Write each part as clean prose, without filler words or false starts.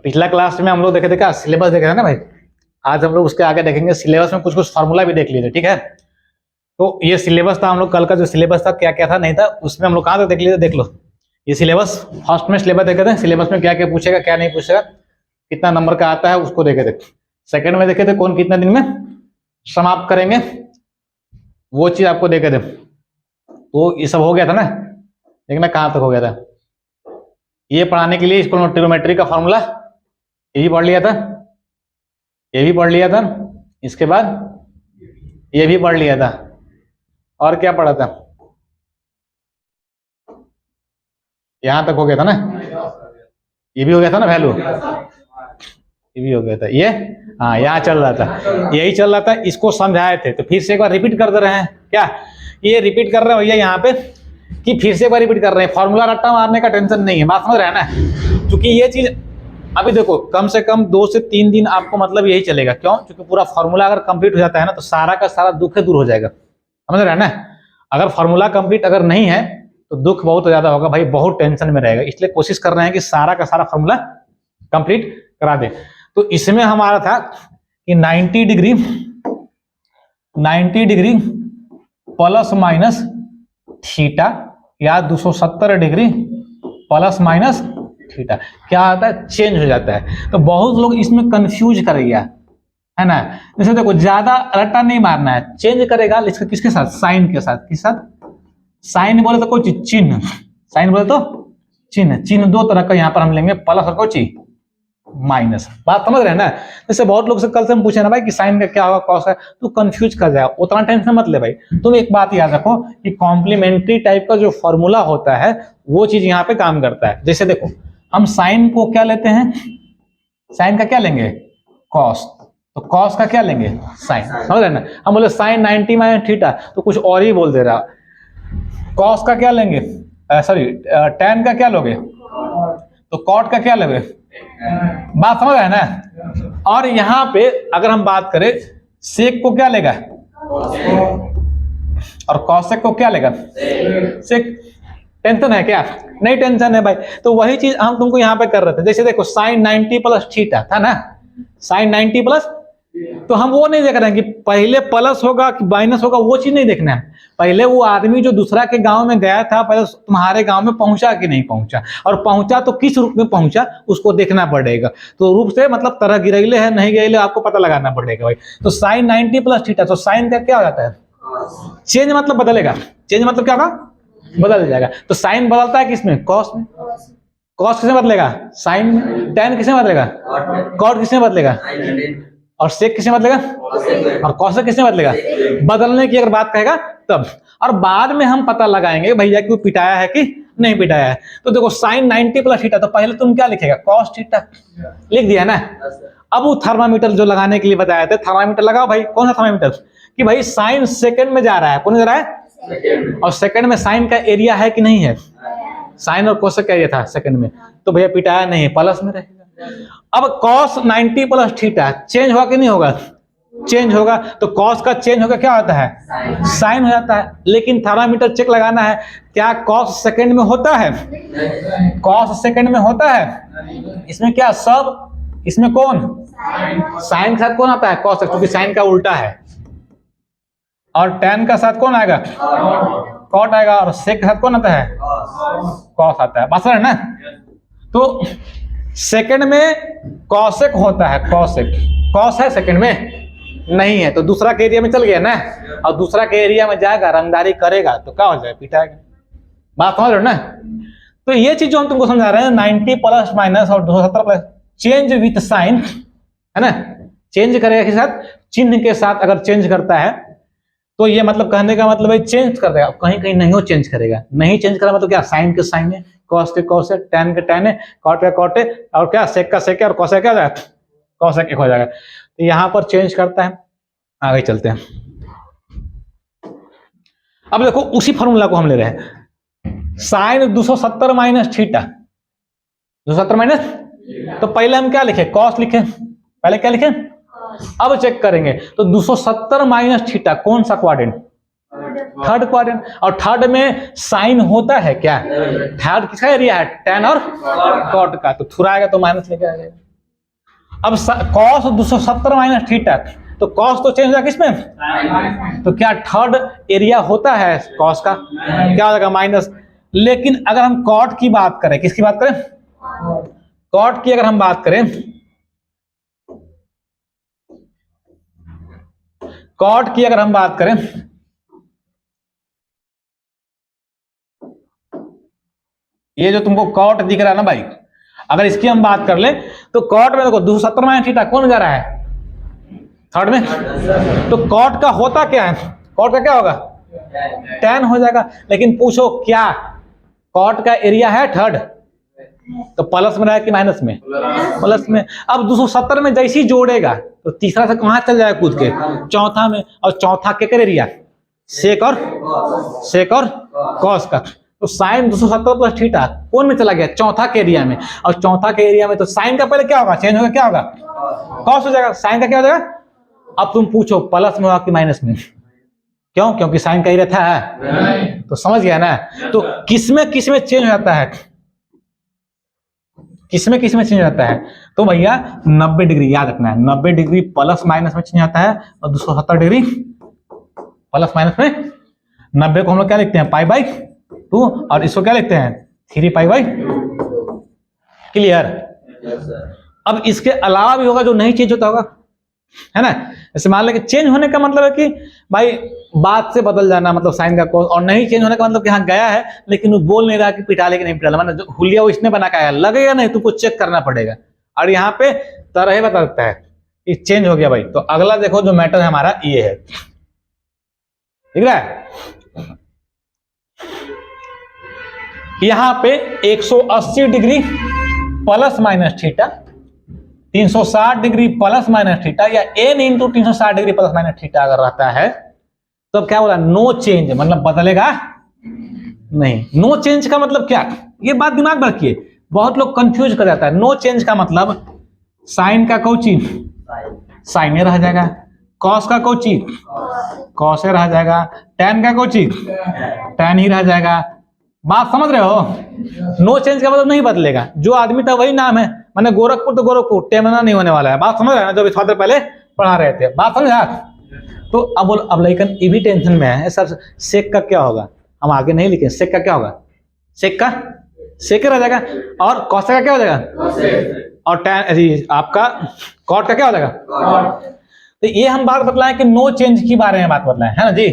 पिछला क्लास में हम लोग देखे थे क्या, सिलेबस देखे थे ना भाई। आज हम लोग उसके आगे देखेंगे, सिलेबस में कुछ कुछ फार्मूला भी देख लिए थे, ठीक है। तो ये सिलेबस था हम लोग, कल का जो सिलेबस था क्या क्या था नहीं था, उसमें हम लोग कहाँ तक देख लिए थे, देख लो। ये सिलेबस फर्स्ट में सिलेबस देखे थे, सिलेबस में क्या क्या पूछेगा क्या नहीं पूछेगा, कितना नंबर का आता है उसको देखे थे। सेकंड में देखे थे कौन कितना दिन में समाप्त करेंगे, वो चीज आपको देखे थे। तो ये सब हो गया था ना, देखना कहाँ तक हो गया था। ये पढ़ाने के लिए इसको ट्रिग्नोमेट्री का फॉर्मूला ये भी पढ़ लिया था, ये भी पढ़ लिया था, इसके बाद ये भी पढ़ लिया था, और क्या पढ़ा था, यहां तक हो गया था ना, ये भी हो गया था ना वैल्यू, ये भी हो गया था ये, हाँ यहाँ चल रहा था, यही चल रहा था, इसको समझाए थे। तो फिर से एक बार रिपीट कर दे रहे हैं क्या, ये रिपीट कर रहे हैं भैया यहाँ पे कि फिर से एक बार रिपीट कर रहे हैं। फॉर्मूला रट्टा मारने का टेंशन नहीं है, बात समझ रहे हैं ना। क्योंकि ये चीज अभी देखो कम से कम 2 से 3 दिन आपको मतलब यही चलेगा, क्यों, क्योंकि पूरा फॉर्मूला अगर कंप्लीट हो जाता है ना तो सारा का सारा दुख दूर हो जाएगा, समझ रहे हैं ना। अगर फॉर्मूला कंप्लीट अगर नहीं है तो दुख बहुत ज्यादा होगा भाई, बहुत टेंशन में रहेगा। इसलिए कोशिश कर रहे हैं कि सारा का सारा फॉर्मूला कंप्लीट करा दे। तो इसमें हमारा था कि 90 डिग्री प्लस माइनस थीटा या 270 डिग्री प्लस माइनस थीटा क्या आता है, चेंज हो जाता है। तो बहुत लोग इसमें कंफ्यूज करेगा, है ना। जैसे देखो ज्यादा रट्टा नहीं मारना है, चेंज करेगा किसके साथ, साइन के साथ। किस साथ, साइन बोले तो कोई चीज चिन्ह, साइन बोले तो चिन्ह, चिन्ह 2 तरह का यहाँ पर हम लेंगे, प्लस और कोई चीज माइनस। बात समझ रहे हैं ना। जैसे बहुत लोग से कल से हम पूछे ना भाई कि साइन का क्या होगा, कॉस का, तो कंफ्यूज कर जाएगा, उतना टेंशन मत ले भाई। तुम एक बात याद रखो कि कॉम्प्लीमेंट्री टाइप का जो फॉर्मूला होता है वो चीज यहाँ पे काम करता है। जैसे देखो हम साइन को क्या लेते हैं, साइन का क्या लेंगे, कॉस, तो कॉस का क्या लेंगे, साइन, समझ रहे ना। हम बोले साइन 90 माइनस थीटा तो कुछ और ही बोल दे रहा। कॉस का क्या लेंगे, सॉरी टैन का क्या लोगे, तो कॉट का क्या लोगे। बात समझ रहे हैं ना। और यहाँ पे अगर हम बात करें सेक को क्या लेगा, और कॉसेक को क्या लेगा, सेक। टेंशन है क्या, नहीं टेंशन है भाई। तो वही चीज हम तुमको यहाँ पे कर रहे थे। जैसे देखो साइन 90 प्लस थीटा था ना, साइन 90 प्लस, तो हम वो नहीं देख रहे हैं कि पहले प्लस होगा कि माइनस होगा, वो चीज नहीं देखना है। पहले वो आदमी जो दूसरा के गांव में गया था, पहले तुम्हारे गांव में पहुंचा कि नहीं पहुंचा, और पहुंचा तो किस रूप में पहुंचा उसको देखना पड़ेगा। तो रूप से मतलब तरह गिरेले है नहीं गिरेले आपको पता लगाना पड़ेगा भाई। तो साइन 90 प्लस थीटा, तो साइन का क्या हो जाता है, चेंज मतलब बदलेगा, चेंज मतलब क्या होगा, बदल जाएगा। तो साइन बदलता है किसमें, कॉस में। कॉस किसमें बदलेगा, साइन में। टैन किसमें बदलेगा, कॉट किसमें बदलेगा, और सेक किसमें बदलेगा, और कॉसेक किसमें बदलेगा। बदलने की अगर बात कहेगा तब, और बाद में हम पता लगाएंगे भैया कि वो पिटाया है कि नहीं पिटाया है। तो देखो साइन 90 प्लस थीटा, तो पहले तुम क्या लिखेगा, कॉस थीटा लिख दिया ना। अब वो थर्मामीटर जो लगाने के लिए बताया था, थर्मामीटर लगाओ भाई। कौन सा थर्मामीटर, कि भाई साइन सेकंड में जा रहा है, कौन जा रहा है, और सेकंड में साइन का एरिया है कि नहीं है, साइन और कोसेक का एरिया था सेकंड में, तो भैया पिटाया नहीं, प्लस में रहेगा। अब कॉस 90 प्लस थीटा चेंज होगा कि नहीं होगा, चेंज होगा। तो कॉस का चेंज होगा क्या होता है, साइन हो जाता है। लेकिन थर्मामीटर चेक लगाना है, क्या कॉस सेकंड में होता है, कॉस सेकंड में होता है। इसमें क्या सब, इसमें कौन, साइन के साथ कौन आता है, कॉस, क्योंकि साइन का उल्टा है। और टैन का साथ कौन आएगा, कॉट आएगा। और सेक के साथ कौन आता है, कॉस आता है। बात है ना। तो सेकंड में कॉसेक होता है, कॉसेक, कॉस है सेकंड में नहीं है, तो दूसरा के एरिया में चल गया ना, और दूसरा के एरिया में जाएगा, रंगदारी करेगा तो क्या हो जाएगा, पिटाएगा। बात समझ रहे हो ना। तो ये चीज जो हम तुमको समझा रहे हैं 90 प्लस माइनस और 270 प्लस, चेंज विथ साइन, है ना, चेंज करेगा के साथ, चिन्ह के साथ अगर चेंज करता है तो ये मतलब कहने का मतलब है चेंज कर देगा। कहीं कहीं नहीं हो चेंज करेगा, नहीं चेंज करेगा मतलब क्या, साइन के साइन है, कॉस के कॉस है, टैन के टैन है, कॉट का कॉट है, और क्या सेक का सेक है, और कॉसेक क्या हो जाएगा, कॉसेक हो जाएगा। तो यहाँ पर चेंज करता है। आगे चलते हैं। अब देखो उसी फॉर्मूला को हम ले रहे हैं, साइन 270 माइनस थीटा, 270 माइनस, तो पहले हम क्या लिखे, कॉस लिखे, पहले क्या लिखे। अब चेक करेंगे तो 270 माइनस थीटा कौन सा क्वाड्रेंट, थर्ड क्वाड्रेंट। और थर्ड में साइन होता है क्या? थर्ड किसका एरिया है? tan और cot का। तो थोड़ा आएगा तो माइनस लेके आ जाएगा। अब cos 270 माइनस थीटा, तो cos तो चेंज हो जाएगा किसमें? तो क्या थर्ड एरिया होता है cos का? क्या हो जाएगा? माइनस। लेकिन अगर हम cot की बात करें, किसकी बात करें? cot की अगर हम बात करें, cot की अगर हम बात करें, ये जो तुमको cot दिख रहा है ना भाई, अगर इसकी हम बात कर ले तो cot में देखो 270 माइनस थीटा कौन जा रहा है? थर्ड में। तो cot का होता क्या है? cot का क्या होगा? tan हो जाएगा। लेकिन पूछो क्या cot का एरिया है थर्ड? तो प्लस में रहेगा कि माइनस में? प्लस में। अब 270 में जैसे ही जोड़ेगा तो तीसरा से कहां चल जाएगा? कूद के चौथा में। और चौथा के कर एरिया? सेक और कॉस का। तो साइन 270 प्लस थीटा कौन में चला गया? चौथा के एरिया में। और चौथा के एरिया में तो साइन का पहले क्या होगा? चेंज होगा, क्या होगा? कॉस हो जाएगा। साइन का क्या हो जाएगा? अब तुम पूछो प्लस में होगा कि माइनस में? क्यों? क्योंकि साइन का एरिया था है। तो समझ गया ना? तो किसमें किसमें चेंज हो जाता है? किसमें किसमें चेंज हो जाता है? तो भैया 90 डिग्री याद रखना है। 90 डिग्री प्लस माइनस में चेंज आता है और 270 डिग्री प्लस माइनस में। 90 को हम लोग क्या लिखते हैं? Pi by 2। और इसको क्या लिखते हैं? 3 पाई बाई। क्लियर? अब इसके अलावा भी होगा जो नहीं चेंज होता होगा, है ना? जैसे मान लें कि चेंज होने का मतलब है कि भाई बात से बदल जाना, मतलब साइन का कॉस। और नहीं चेंज होने का मतलब कि हाँ गया है लेकिन वो बोल नहीं रहा कि पिटाले कि नहीं पिटाला, मतलब जो हुलिया वो इसने बना के आया, लगेगा नहीं, तुमको चेक करना पड़ेगा। और यहाँ पे तरह बता सकता है कि चेंज हो गया भाई। तो अगला देखो जो मैटर है हमारा ये है, ठीक है? यहां पे 180 degree plus minus theta, 360 degree plus minus theta, या n into 360 degree plus minus theta अगर रहता है तो क्या बोला? नो चेंज, मतलब बदलेगा नहीं। नो चेंज का मतलब क्या? ये बात दिमाग में रखिए, बहुत लोग कंफ्यूज कर जाता है। नो चेंज का मतलब साइन का कोची साइने रह जाएगा, कॉस का कोची कॉसे रह जाएगा, टैन का कोची टैन ही रह जाएगा। बात समझ रहे हो? नो चेंज का मतलब नहीं बदलेगा, जो आदमी था वही नाम है, माने गोरखपुर तो गोरखपुर, टेमना नहीं होने वाला है। बात समझ रहे हैं? जो छात्र पहले पढ़ा रहे थे, बात समझा? तो अब लेकिन ये भी टेंशन में है सर, सेक का क्या होगा? हम आगे नहीं लिखे, सेक का क्या होगा? सेक का सेक रह जाएगा। और कॉस का क्या हो जाएगा? और टैन आपका कॉट का क्या हो जाएगा? तो ये हम बात बतलाए कि नो चेंज के बारे में बात बतलाए, है ना जी?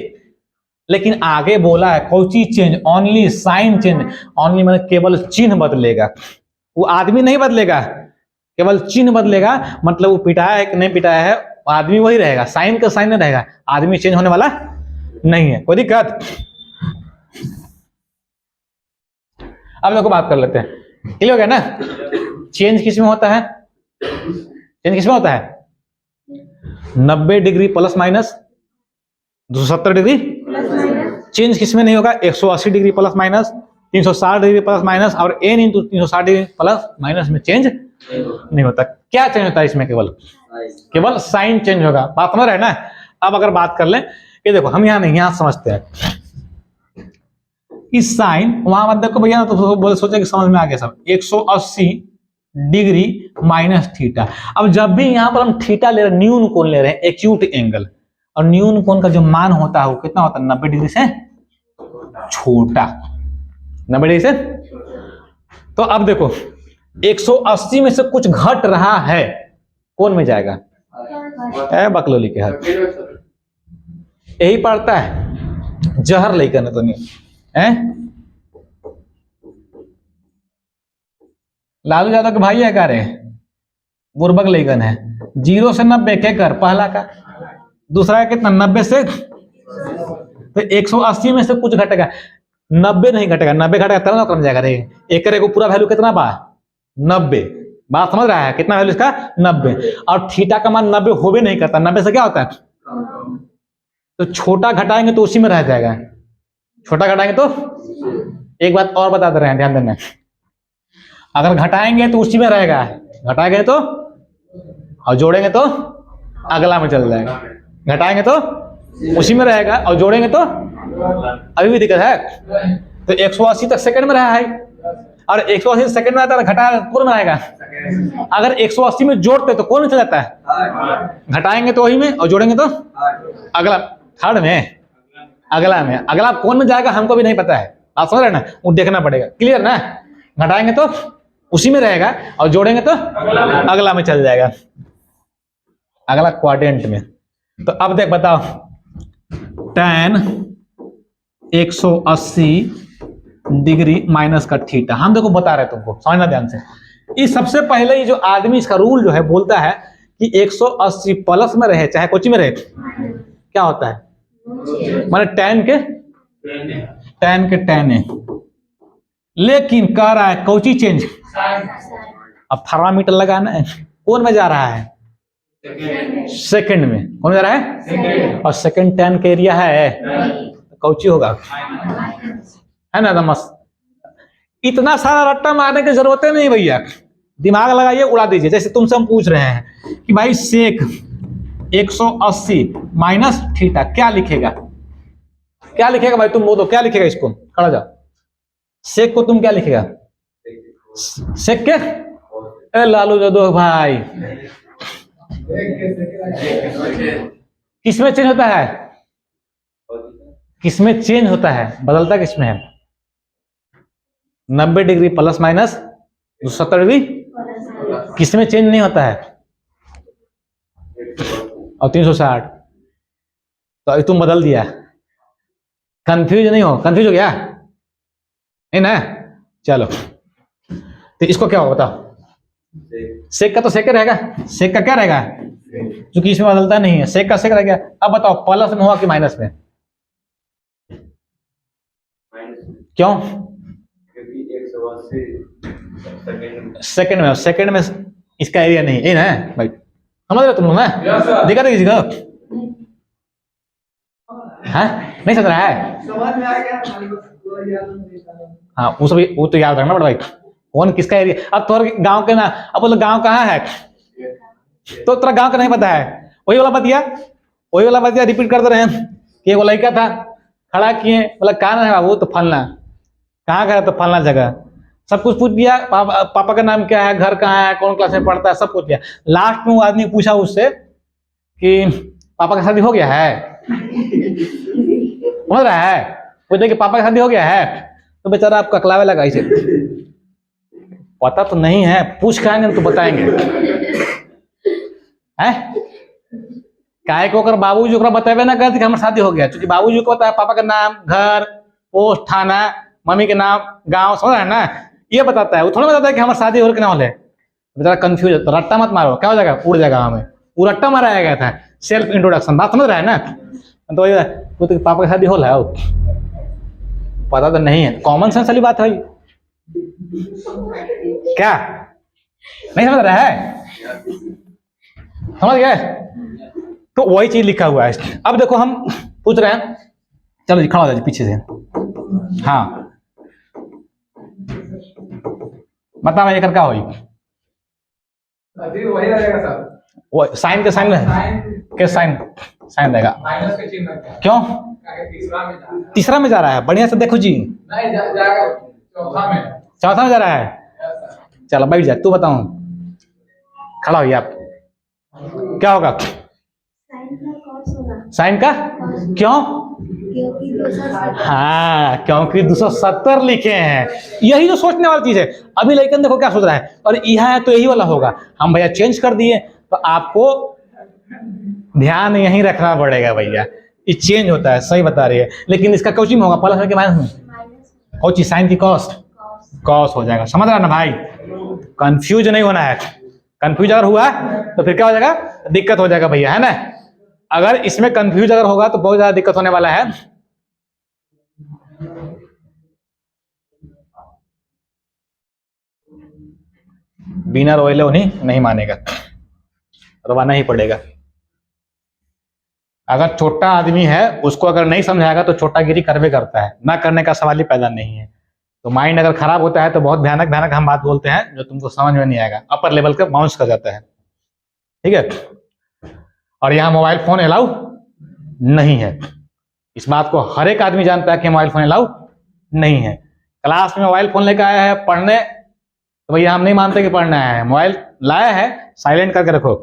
लेकिन आगे बोला है कोई change, only sine change. Only मतलब केवल चिन्ह बदलेगा, वो आदमी नहीं बदलेगा, केवल चिन्ह बदलेगा। मतलब वो पिटाया है कि नहीं पिटाया है, आदमी वही रहेगा, साइन का साइन नहीं रहेगा, आदमी चेंज होने वाला नहीं है। कोई दिक्कत? अब देखो बात कर लेते हैं, क्लियर हो गया ना? चेंज किसमें होता है? चेंज किसमें होता है? 90 degree plus minus 270 degree. Change किसमें नहीं होगा? 180 degree plus minus 360 degree plus minus और n into 360 degree plus minus में चेंज नहीं होता। क्या चेंज होता है इसमें? केवल साइन चेंज होगा। बात समझ रहे हैं ना? अब अगर बात कर लें, ये देखो हम यहाँ नहीं, यहाँ समझते हैं इस साइन, वहां मत देखो भैया, तो बोले सोचे कि समझ में आ गया सब। 180 डिग्री माइनस थीटा। अब जब भी यहां पर हम थीटा ले रहे हैं, न्यून कोण ले रहे हैं, एक्यूट एंगल, और न्यून कोण का जो मान होता है वो कितना होता है? 90 डिग्री से छोटा, 90 डिग्री से। तो अब देखो 180 में से कुछ घट रहा है, कौन में जाएगा? बकलोली के हाथ। यही पड़ता है, जहर लेकर तो नहीं है। लालू यादव के भाई है, क्या रे? बुर्बक लेगन है। 0 से 90 के कर, पहला का, दूसरा कितना? 90 से। तो 180 में से कुछ घटेगा, 90 नहीं घटेगा, 90 घटेगा तब ना कम जाएगा रे। एक को पूरा वैल्यू कितना बा? 90। बात समझ रहा है? कितना वैल्यू इसका? 90। और थीटा का मान 90 हो भी नहीं करता, 90 से क्या होता है? तो छोटा घटाएंगे तो उसी में रह जाएगा, छोटा घटाएंगे तो। एक बात और बता दे रहे हैं, ध्यान देना, अगर घटाएंगे तो उसी में रहेगा, घटाएंगे तो, और जोड़ेंगे तो अगला में चल जाएगा, घटाएंगे तो उसी में रहेगा, और जोड़ेंगे तो अभी भी दिक्कत है। तो 180 तक सेकंड में रहा है, और 180 सेकंड में आता है, घटा कौन में आएगा? अगर 180 में जोड़ते तो कौन में चला जाता है? घटाएंगे तो वही में, और जोड़ेंगे तो अगला, थर्ड में, अगला में। अगला कौन में जाएगा हमको भी नहीं पता है, आप समझ रहे ना, वो देखना पड़ेगा। क्लियर ना? घटाएंगे तो उसी में रहेगा, और जोड़ेंगे तो अगला में चल जाएगा, अगला क्वाड्रेंट में। तो अब देख बताओ, tan 180 डिग्री माइनस का थीटा, हम देखो बता रहे तुमको, समझना ध्यान से। इस सबसे पहले ये जो आदमी, इसका रूल जो है बोलता है कि 180 प्लस में रहे चाहे कुछ में रहे, क्या होता है? माने tan के tan है, लेकिन कह रहा है कोची चेंज। अब थर्मामीटर लगाना है, कौन में जा रहा है? सेकंड में। कौन जा रहा है? और सेकंड tan का एरिया है, कौची होगा? है ना? नमस इतना सारा रट्टा मारने की जरूरत नहीं भैया, दिमाग लगाइए, उड़ा दीजिए। जैसे तुमसे हम पूछ रहे हैं कि भाई सेक 180 माइनस थीटा क्या लिखेगा? क्या लिखेगा भाई? तुम बोलो क्या लिखेगा इसको? खड़ा जाओ, सेक को तुम क्या लिखेगा? सेक के? ए लालू जदो भाई, किसमें चेंज होता है? किसमें चेंज होता है? बदलता किसमें है? 90 डिग्री प्लस माइनस 270 डिग्री, किसमें चेंज नहीं होता है? और 360। तो अभी तुम बदल दिया, कंफ्यूज नहीं हो? कंफ्यूज हो गया नहीं ना? चलो, तो इसको क्या होगा बताओ? सेक का तो सेक रहेगा, सेक का क्या रहेगा? क्योंकि इसमें बदलता नहीं है, सेक का सेक रह गया। अब बताओ प्लस में हुआ कि माइनस में? क्यों? सेकंड में, सेकंड में इसका एरिया नहीं है ना भाई, समझ रहे तुम लोग ना? दिखा किसी को? हाँ नहीं समझ रहा है? हाँ वो तो याद रखना बड़ा भाई, कौन किसका एरिया। अब तो गांव के ना, अब बोलो गांव कहाँ है, तो तेरा गांव का नहीं पता है। वही वाला बतिया रिपीट करते रहे कि एगो लड़का था, खड़ा किए, बोला कहाँ ना है बाबू? तो फलना। कहाँ गया? तो फलना जगह। सब कुछ पूछ दिया, पापा का नाम क्या है, घर कहाँ है, कौन क्लास में पढ़ता है, सब पूछ दिया। लास्ट में वो आदमी पूछा उससे कि पापा का शादी हो गया है? हो रहा है? वो देखिए पापा का शादी हो गया है, तो बेचारा आपका ककलावे लगा इसे, पता तो नहीं है, पूछ के आएंगे तो बताएंगे। है काहे को अगर बाबूजी को बतावे ना कहते कि हमारा शादी हो गया, क्योंकि बाबूजी को पता है पापा का नाम, घर, पोस्ट, थाना, मम्मी के नाम, गांव, समझ रहे हैं ना? ये बताता है, वो थोड़ा बताता है कि हमारा शादी हो रहा है। बेचारा कंफ्यूज है। तो रट्टा मत मारो, क्या हो जाएगा? उड़ जाएगा हमें। वो रट्टा मारा गया था, सेल्फ इंट्रोडक्शन, बात समझ रहा है ना? तो वो तो पापा का शादी हो रहा है, पता तो नहीं है। कॉमन सेंस वाली बात है क्या? नहीं समझ रहा है? समझ गए? तो वही चीज लिखा हुआ है। अब देखो हम पूछ रहे हैं, चलो जी खड़ा हो जाए पीछे से। हाँ बता मैं क्या होगी? अभी वही रहेगा सर, वो साइन के साइन में के साइन देगा, माइनस के चिन्ह क्यों? तीसरा में तीसरा में जा रहा है। जा रहा है, बढ़िया से देखो जी। नहीं जाएगा चौथा में जा रहा है। चलो बैठ जा, तू बताऊं, खड़ा होइए आप, क्या होगा? साइन का क्यों? हाँ क्योंकि 270 लिखे हैं। यही जो सोचने वाली चीज है। अभी लेकिन देखो क्या सोच रहा है, और यह है तो यही वाला होगा। हम भैया चेंज कर दिए, तो आपको ध्यान यहीं रखना पड़ेगा भैया, ये चेंज होता है, सही बता रही है। लेकिन इसका कोची में होगा, प्लस में कि माइनस में? कोची साइन की कॉस हो जाएगा। समझ रहा ना भाई? कंफ्यूज नहीं होना है। कंफ्यूज अगर हुआ तो फिर क्या हो जाएगा? दिक्कत हो जाएगा भैया, है ना? अगर इसमें कंफ्यूज अगर होगा तो बहुत ज्यादा दिक्कत होने वाला है। बिना रोएले उन्हीं नहीं मानेगा, रवाना ही पड़ेगा। अगर छोटा आदमी है उसको अगर नहीं समझाएगा तो छोटागिरी करवे करता है, ना करने का सवाल ही पैदा नहीं है। तो माइंड अगर खराब होता है तो बहुत भयानक हम बात बोलते हैं जो तुमको समझ में नहीं आएगा, अपर लेवल का बाउंस कर जाता है। ठीक है? और यहाँ मोबाइल फोन अलाउ नहीं है। इस बात को हर एक आदमी जानता है कि मोबाइल फोन अलाउ नहीं है। क्लास में मोबाइल फोन लेकर आया है पढ़ने, तो भैया हम नहीं मानते कि पढ़ना है। मोबाइल लाया है, साइलेंट करके रखो।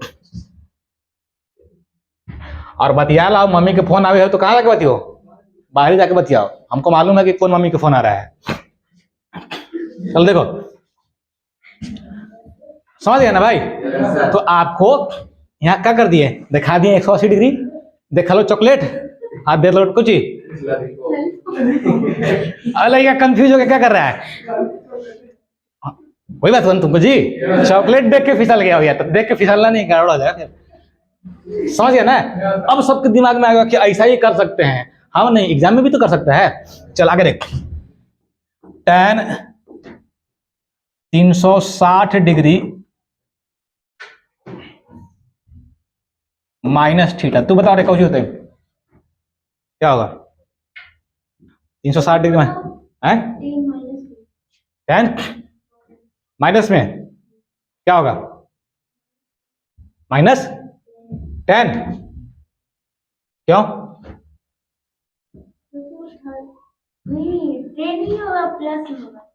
और बतिया लाओ, मम्मी के फोन आवे हो तो कहाँ जाके बतियो? बाहर ही जाके बतियाओ। हमको मालूम है कि कौन मम्मी के फोन आ रहा है। चल देखो, समझ गया ना भाई? तो आपको यहाँ क्या कर दिए, दिखा दिए 180 डिग्री। देखा लो चॉकलेट, हाथ दे लो कुछ ही। अरे क्या कंफ्यूज हो गया, क्या कर रहा है? वही बात बन तुमको जी, चॉकलेट देख के फिसल गया भैया। तो देख के फिसलना नहीं, गड़बड़ हो जाएगा। समझ गया ना? अब सबके दिमाग में आएगा कि ऐसा ही कर सकते हैं। हाँ नहीं, एग्जाम में भी तो कर सकता है। चल आगे देख। tan 360 degree minus theta. तू बता रहे होते क्या होगा? 360 डिग्री में है tan माइनस में क्या होगा? Minus tan। क्यों?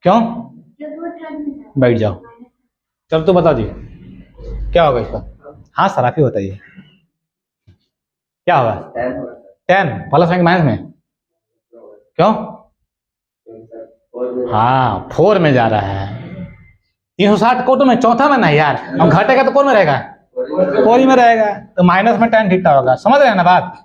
क्यों? बैठ जाओ। चल तो बता दी क्या होगा इसका। हाँ सर आप ही बताइए क्या होगा? tan प्लस में माइनस में क्यों? हाँ 4 में जा रहा है। 360 कोटो में चौथा में नहीं यार, हम घटेगा तो कौन में रहेगा? 4 में रहेगा। तो माइनस में tan थीटा होगा। समझ रहे हैं ना बात?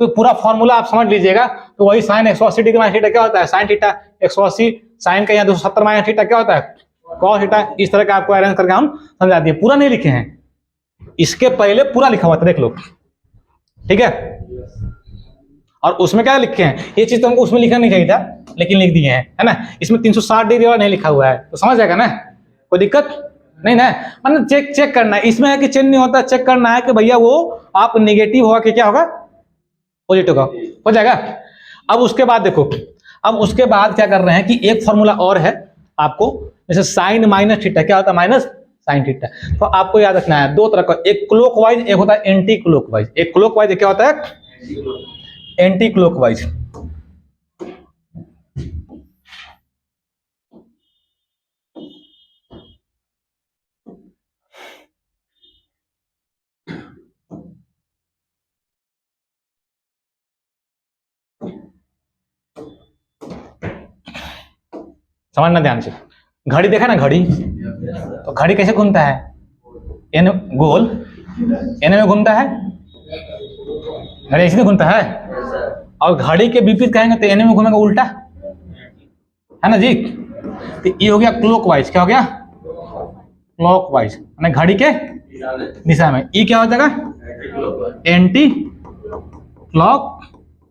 तो पूरा फॉर्मूला आप समझ लीजिएगा। तो वही साइन 180 डिग्री माइनस थीटा क्या होता है? साइन थीटा 180 साइन का यहाँ 270 माइनस थीटा क्या होता है? Cos theta. इस तरह का आपको अरेंज करके हम समझा दिए। पूरा नहीं लिखे हैं, इसके पहले पूरा लिखा हुआ था, देख लो। ठीक है? और उसमें क्या लिखे हैं, ये चीज तो हमको उसमें लिखना नहीं चाहिए था, लेकिन लिख दिए हैं, है ना? इसमें 360 डिग्री वाला नहीं लिखा हुआ है, तो समझ जाएगा ना, कोई दिक्कत नहीं ना। मतलब चेक करना है, इसमें है कि चेंज नहीं होता, चेक करना है कि भैया वो आप निगेटिव होगा कि क्या होगा, पॉजिटिव होगा, हो जाएगा। अब उसके बाद देखो, अब उसके बाद क्या कर रहे हैं कि एक फॉर्मूला और है आपको, जैसे साइन माइनस थीटा क्या होता है? Minus sine theta. तो आपको याद रखना है दो तरह का, एक क्लॉकवाइज, एक होता है एंटी क्लॉकवाइज। एक क्लॉकवाइज क्या होता है? Anti clockwise. समझना ध्यान से। घड़ी देखा ना, घड़ी तो घड़ी कैसे घूमता है? एन गोल एन में घूमता है, घड़ी ऐसे घूमता है। और घड़ी के विपरीत कहेंगे तो एन में घूमेगा उल्टा, है ना जी? तो ये हो गया क्लॉकवाइज। क्या हो गया? क्लॉकवाइज, यानी घड़ी के दिशा में। ये क्या हो जाएगा? एंटी क्लॉकवाइज,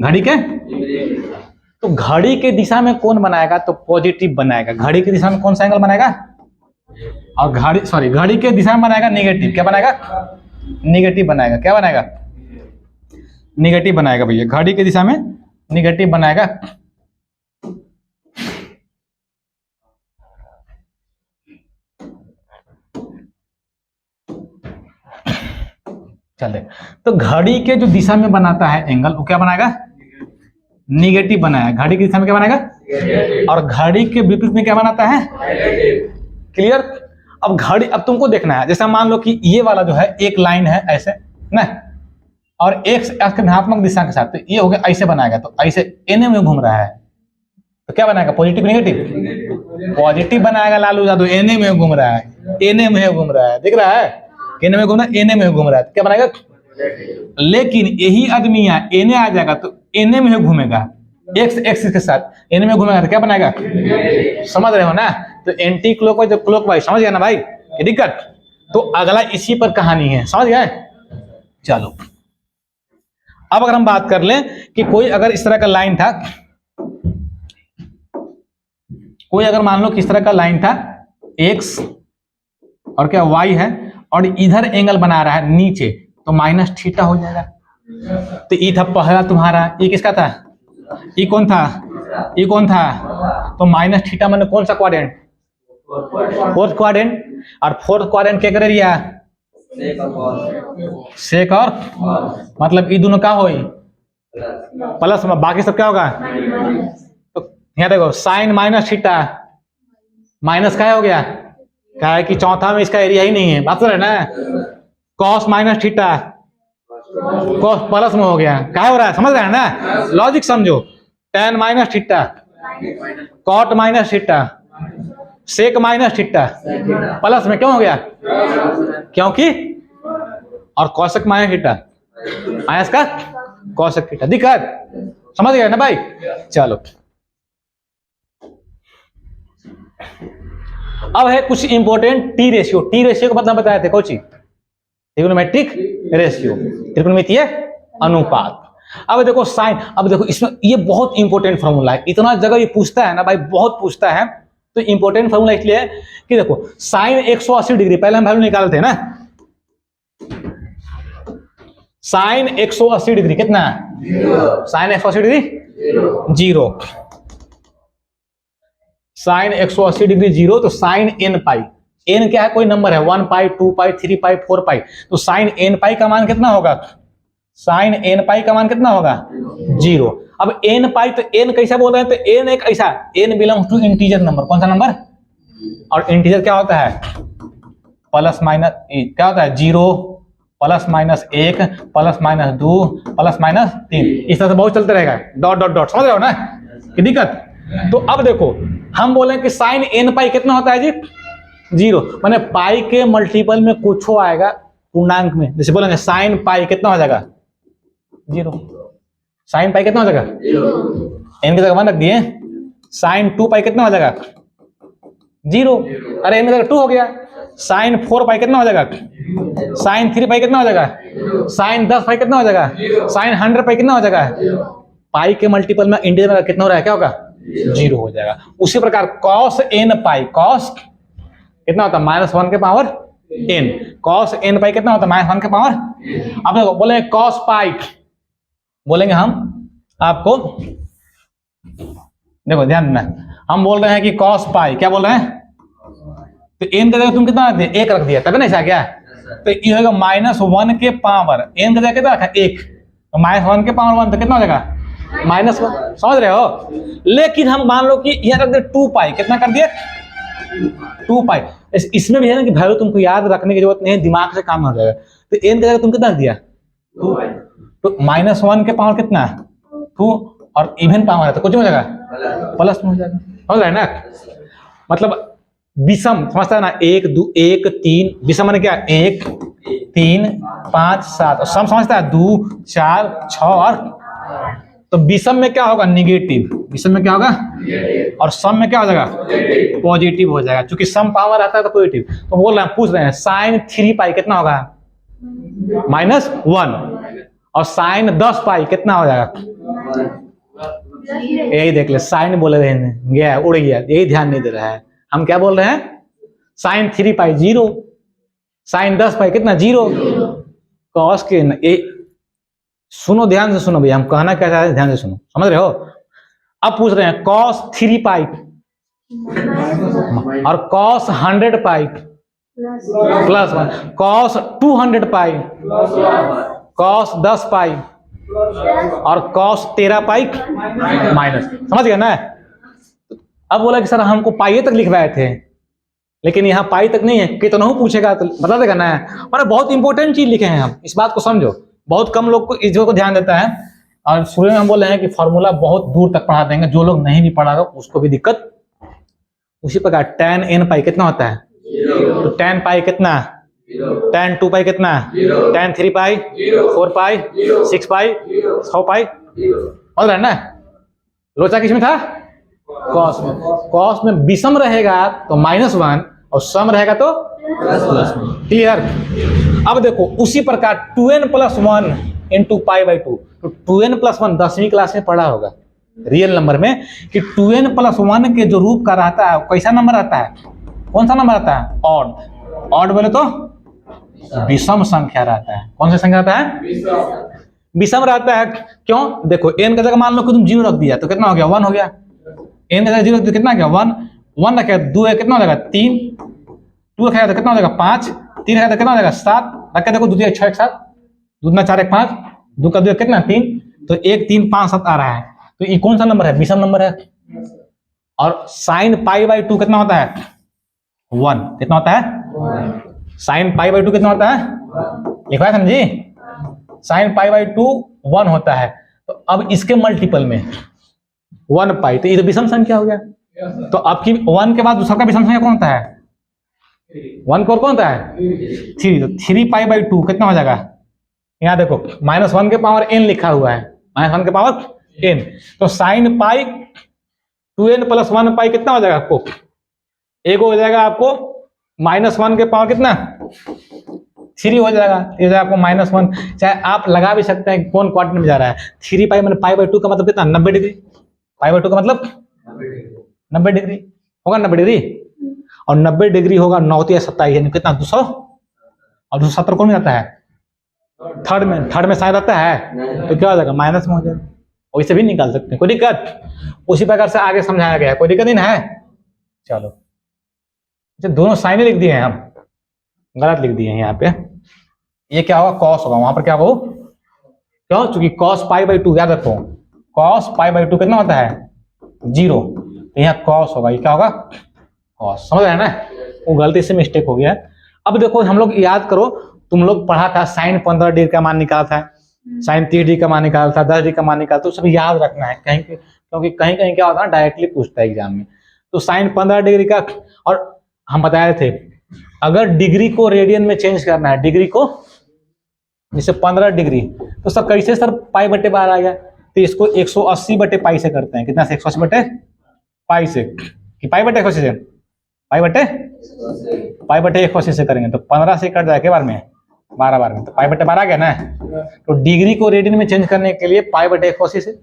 घड़ी के। तो घड़ी के दिशा में कौन बनाएगा? तो पॉजिटिव बनाएगा। घड़ी की दिशा में कौन सा एंगल बनाएगा? और घड़ी के दिशा में बनाएगा नेगेटिव। क्या बनाएगा? नेगेटिव बनाएगा। क्या बनाएगा? नेगेटिव बनाएगा भैया। घड़ी की दिशा में नेगेटिव बनाएगा। चले, तो घड़ी के जो दिशा में बनाता है एंगल, वो क्या बनाएगा? निगेटिव बनाएगा। घड़ी की दिशा में क्या बनाएगा? और घड़ी के विपरीत में क्या बनाता है? क्लियर? अब घड़ी, अब तुमको देखना है, जैसे मान लो कि ये वाला जो है एक लाइन है ऐसे ना, और एक धनात्मक दिशा के साथ, तो ये हो गया ऐसे बनाएगा, तो ऐसे एन में घूम रहा है, तो क्या बनाएगा? Positive negative? पॉजिटिव बनाएगा। लालू यादव एन में घूम रहा है, एन में घूम रहा है, दिख रहा है? एन में घूम रहा है, एन में घूम रहा है, तो क्या बनाएगा? लेकिन यही आदमी यहाँ एन आ जाएगा तो एन में घूमेगा, एक्स एक्सिस के साथ एन में घूमेगा, तो क्या बनाएगा? समझ रहे हो ना? तो एंटी क्लॉकवाइज और क्लॉकवाइज, समझ गया ना भाई? ये दिक्कत? तो अगला इसी पर कहानी है, समझ गए? चलो अब अगर हम बात कर लें कि कोई अगर इस तरह का लाइन था, कोई अगर मान लो किस तरह का लाइन था, एक्स और क्या वाई है, और इधर एंगल बना रहा है नीचे, तो माइनस थीटा हो जाएगा। तो ये था पहला तुम्हारा, ये किसका था? ये कौन था? ये कौन था? तो माइनस थीटा मैंने कौन सा क्वाड्रेंट? Fourth quadrant. और फोर्थ क्वाड्रेंट क्या कर दिया? सेक और मतलब ये दोनों का होई प्लस में, बाकी सब क्या होगा। तो यहाँ देखो साइन माइनस थीटा माइनस का हो गया, क्या है कि चौथा में इसका एरिया ही नहीं है, बात है ना। Cos minus theta cos plus में हो गया, क्या हो रहा है, समझ रहे हैं ना, लॉजिक समझो। Tan minus theta cot minus theta sec minus theta plus में क्यों हो गया, क्योंकि और कॉसेक माइनस थीटा माइनस का कॉसेक थीटा, दिक्कत समझ गए ना भाई। चलो अब है कुछ important T ratio. T ratio का मतलब बताए थे कोची, ट्रिग्नोमेट्रिक रेशियो, त्रिकोणमितीय अनुपात। अब देखो साइन, अब देखो इसमें ये बहुत इंपॉर्टेंट फॉर्मूला है, इतना जगह ये पूछता है ना भाई, बहुत पूछता है। तो इंपॉर्टेंट फॉर्मूला इसलिए है कि देखो साइन 180 डिग्री, पहले हम वैल्यू निकालते हैं ना, साइन 180 डिग्री कितना है, sine 180 degree zero, sine 180 degree zero, तो साइन एन पाई, एन क्या है, कोई नंबर है, 1 पाई 2 पाई 3 पाई 4 पाई, तो साइन एन पाई का मान कितना होगा, साइन एन पाई का मान कितना होगा, जीरो। अब एन पाई, तो एन कैसा बोल रहे हैं, तो एन एक ऐसा, N belongs to integer number, कौन सा नंबर, और इंटीजर क्या होता है, प्लस माइनस, क्या होता है, zero plus minus 1 plus minus 2 plus minus 3, इस तरह से बहुत चलते रहेगा, डॉट डॉट डॉट, समझ रहे हो ना कि दिक्कत। तो अब देखो हम बोले कि साइन एन पाई कितना होता है जी, जीरो, माने पाई के मल्टीपल में कुछ हो आएगा पूर्णांक में, जैसे बोलेंगे साइन पाई कितना हो जाएगा, जीरो, साइन पाई कितना हो जाएगा, एन की जगह 1 रख दिए, साइन 2 पाई कितना हो जाएगा, जीरो, अरे एन की जगह 2 हो गया, साइन 4 पाई कितना हो जाएगा, साइन 3 पाई कितना हो जाएगा, साइन 10 पाई कितना हो जाएगा, साइन 100 पाई कितना हो जाएगा, पाई के मल्टीपल में इंटीजर में कितना हो रहा है, क्या होगा, जीरो हो जाएगा। उसी प्रकार कॉस एन पाई, कॉस कितना होता है, -1 के पावर एन, कॉस एन पाई कितना होता है, -1 के पावर। अब देखो बोलेंगे कॉस पाई, बोलेंगे हम आपको, देखो ध्यान देना, हम बोल रहे हैं कि कॉस पाई, क्या बोल रहे हैं, तो एन का जगह तुम कितना रख दिया, 1 रख दिया, तभी ना ऐसा क्या, तो ये होगा -1 के पावर, एन का जगह कितना रखा, 1, तो -1 के पावर 1, तो कितना हो जाएगा, -1, समझ रहे हो। लेकिन हम मान लो कि यह रख दे 2 पाई, कितना कर दिया, 2 पाई, इसमें भी है ना कि वैल्यू तुमको याद रखने की जरूरत नहीं है, दिमाग से काम हो जाएगा। तो एन की जगह तुम कितना रख दिया, 2, तो -1 के पावर कितना, 2, और इवन पावर है तो कुछ हो जाएगा, प्लस में हो जाएगा, समझ रहे हैं ना। मतलब विषम समझता है ना, 1 2 1 3, विषम माने क्या, 1 3 5 7, और सम समझता है 2 4 6, और तो विषम में क्या होगा, निगेटिव, विषम में क्या होगा, और सम में क्या हो जाएगा, पॉजिटिव हो जाएगा, क्योंकि सम पावर आता है तो पॉजिटिव। तो बोल रहे हैं, पूछ रहे हैं साइन 3 पाई कितना होगा, -1, और साइन 10 पाई कितना हो जाएगा, यही देख ले, साइन बोले रहे हैं, गया उड़ गया, यही ध्यान नहीं दे रहा है। हम क्या बोल रहे हैं, साइन 3 पाई 0, साइन 10 पाई कितना, 0, कॉस के सुनो ध्यान से सुनो भैया, हम कहना क्या चाहते हैं, ध्यान से सुनो, समझ रहे हो। अब पूछ रहे हैं कॉस 3 पाई और कॉस 100 पाई +1, कॉस 200 पाई, कॉस 10 पाई, और कॉस 13 पाई माइनस, समझ गया ना। अब बोला कि सर हमको पाई तक लिखवाए थे, लेकिन यहाँ पाई तक नहीं है, कितना पूछेगा तो बता देगा ना, और बहुत इंपॉर्टेंट चीज लिखे हैं हम, इस बात को समझो, बहुत कम लोग को इस चीज को ध्यान देता है। और शुरू में हम बोल रहे हैं कि फॉर्मूला बहुत दूर तक पढ़ा देंगे, जो लोग नहीं भी पढ़ा उसको भी दिक्कत। उसी प्रकार tan n पाई कितना होता है, तो tan पाई कितना, tan 2 पाई कितना, tan 3 पाई 4 पाई 6 पाई 6 पाई, बोल रहे हैं ना। लोचा किसमें था, कॉस में, कॉस में विषम रहेगा तो -1 और सम रहेगा तो +1, क्लियर। अब देखो उसी प्रकार 2n + 1 × π/2, तो 2n + 1 10वीं क्लास में पढ़ा होगा रियल नंबर में, कि 2n + 1 के जो रूप का रहता है कैसा नंबर आता है, कौन सा नंबर आता है, ऑड, ऑड बोले तो विषम संख्या रहता है, कौन सा संख्या रहता है, विषम रहता है। क्यों, देखो n का जगह मान लो कि तुम 0 रख दिया तो कितना हो गया, 1 हो गया, n का जगह 0 तो कितना गया, 1, 1 रखा 2 है कितना हो जाएगा, 3, 2 रखा तो कितना हो जाएगा, 5, 3 रखा तो कितना हो जाएगा, 7, रख के देखो, 2 6 एक साथ, 2 दूना 4 1 5, 2 का 2 कितना 3, तो 1 3 5 7 आ रहा है, तो ये कौन सा नंबर है? विषम नंबर है। और साइन पाई बाई 2 कितना होता है? 1। कितना होता है? साइन पाई बाई 2 कितना होता है? लिखा है समझी? साइन पाई बाई 2 1 होता है। तो अब इसके मल्टीपल में 1 पाई, तो ये तो विषम संख्या हो गया। तो आपकी 1 के बाद दूसरा का विषम संख्या कौन होता है? 1 को कौन होता है? 3। तो 3 पाई बाई 2 कितना हो जाएगा? यहाँ देखो -1 के पावर n लिखा हुआ है, -1 के पावर n। तो साइन पाई 2n + 1 पाई कितना हो जाएगा आपको? एक हो जाएगा आपको -1 के पावर कितना? 3 हो जाएगा। ये जाएगा आपको -1। चाहे आप लगा भी सकते हैं कौन क्वाड्रेंट में जा रहा है। 3 पाई मैंने पाई बाई 2 का मतलब कितना? 90 डिग्री। पाई बाई 2 का मतलब 90 डिग्री होगा, 90 डिग्री। और 90 डिग्री होगा 9 × 27 यानी कितना? 200। और 270 कौन में जाता है? थर्ड में साइन रहता है, तो क्या हो जाएगा? माइनस में हो जाएगा। वैसे भी निकाल सकते हैं, कोई दिक्कत? उसी प्रकार से आगे समझाया गया है, कोई दिक्कत नहीं है। चलो, अच्छा दोनों साइन लिख दिए हैं, हम गलत लिख दिए हैं यहाँ पे। ये क्या होगा? कॉस होगा। वहां पर क्या हो? क्यों? चूंकि कॉस पाई बाई 2 याद रखो, कॉस पाई बाई 2 कितना होता है? 0। तो यहाँ कॉस होगा, ये क्या होगा? कॉस। समझ रहे हैं ना? वो गलती से मिस्टेक हो गया है। अब देखो हम लोग याद करो, तुम लोग पढ़ा था साइन 15 डिग्री का मान निकाला था, साइन 30 डिग्री का मान निकाला था, 10 डिग्री का मान निकाला, तो सब याद रखना है कहीं, क्योंकि कहीं कहीं क्या होता है डायरेक्टली पूछता है एग्जाम में। तो साइन 15 डिग्री का, और हम बताए थे अगर डिग्री को रेडियन में चेंज करना है, डिग्री को जैसे 15 डिग्री, तो सर कैसे सर पाई बटे 12 आ गया? तो इसको 180 बटे पाई से करते हैं। कितना से? 180 बटे पाई से, कि पाई बटे 180 से? पाई बटे 180 से करेंगे तो 15 से कट जाएगा बार में 12 बार में, तो पाई बटे 12 आ गया ना। तो डिग्री को रेडियन में चेंज करने के लिए पाई बटे 180 से,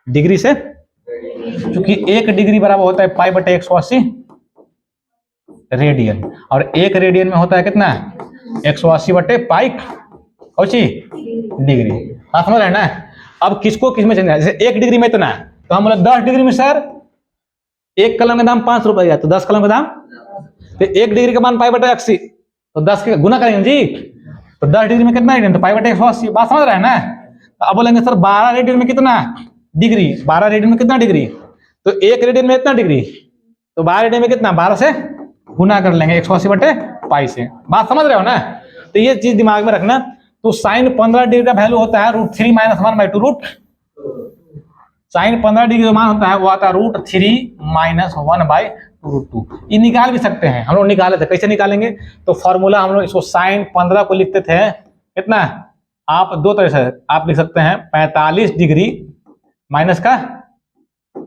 डिग्री से, क्योंकि 1 डिग्री बराबर होता है पाई बटे 180 रेडियन, और 1 रेडियन में होता है कितना? 180 बटे पाई कौची डिग्री। हाँ समझ रहे हैं ना? अब किसको किस में चेंज है? जैसे 1 डिग्री में इतना, तो हम बोले 10 डिग्री में सर 1 कलम का दाम 5 रुपया, तो 10 कलम का दाम, तो 1 डिग्री का मान पाई बटे 80, तो 10 के गुना करेंगे जी, तो 10 डिग्री में कितना रेडियन? तो पाई बटे 180। बात समझ रहे हैं ना? तो अब बोलेंगे सर 12 रेडियन में कितना डिग्री? 12 रेडियन में कितना डिग्री? तो 1 रेडियन में इतना डिग्री, तो 12 रेडियन में कितना? 12 से गुना कर लेंगे 180 बटे पाई से। बात समझ रहे हो ना? तो ये चीज दिमाग में रखना। तो साइन 15 डिग्री का वैल्यू होता है √3 - 1/2 रूट। साइन 15 डिग्री जो मान होता है वो आता है √3 - 1/√2। ये निकाल भी सकते हैं, हम लोग निकाले थे। कैसे निकालेंगे? तो फॉर्मूला हम लोग इसको साइन 15 को लिखते थे कितना? आप दो तरह से आप लिख सकते हैं, 45 डिग्री माइनस का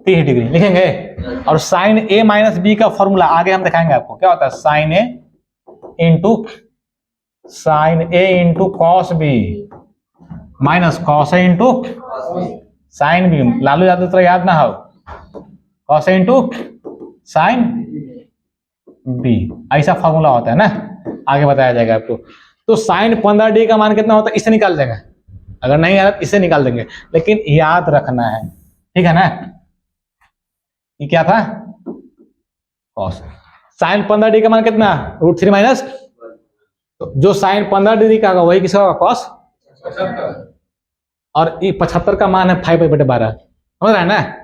30 डिग्री लिखेंगे। और साइन A - B का फॉर्मूला आगे हम दिखाएंगे आपको क्या होता है। Sine A into cos B minus cos A into sine B। Lalu Yadav तरह याद ना हो, cos A into sine B, ऐसा फॉर्मूला होता है ना, आगे बताया जाएगा आपको। तो साइन 15 डिग्री का मान कितना होता है? इससे निकाल देंगे, अगर नहीं याद इससे निकाल देंगे, लेकिन याद रखना है, ठीक है ना? ये क्या था? कॉस। साइन 15 डिग्री का मान कितना? √3 माइनस, तो जो साइन 15 डिग्री का होगा वही किसका होगा? कॉस। और ये 75 का मान है 5/12, समझ रहा है ना?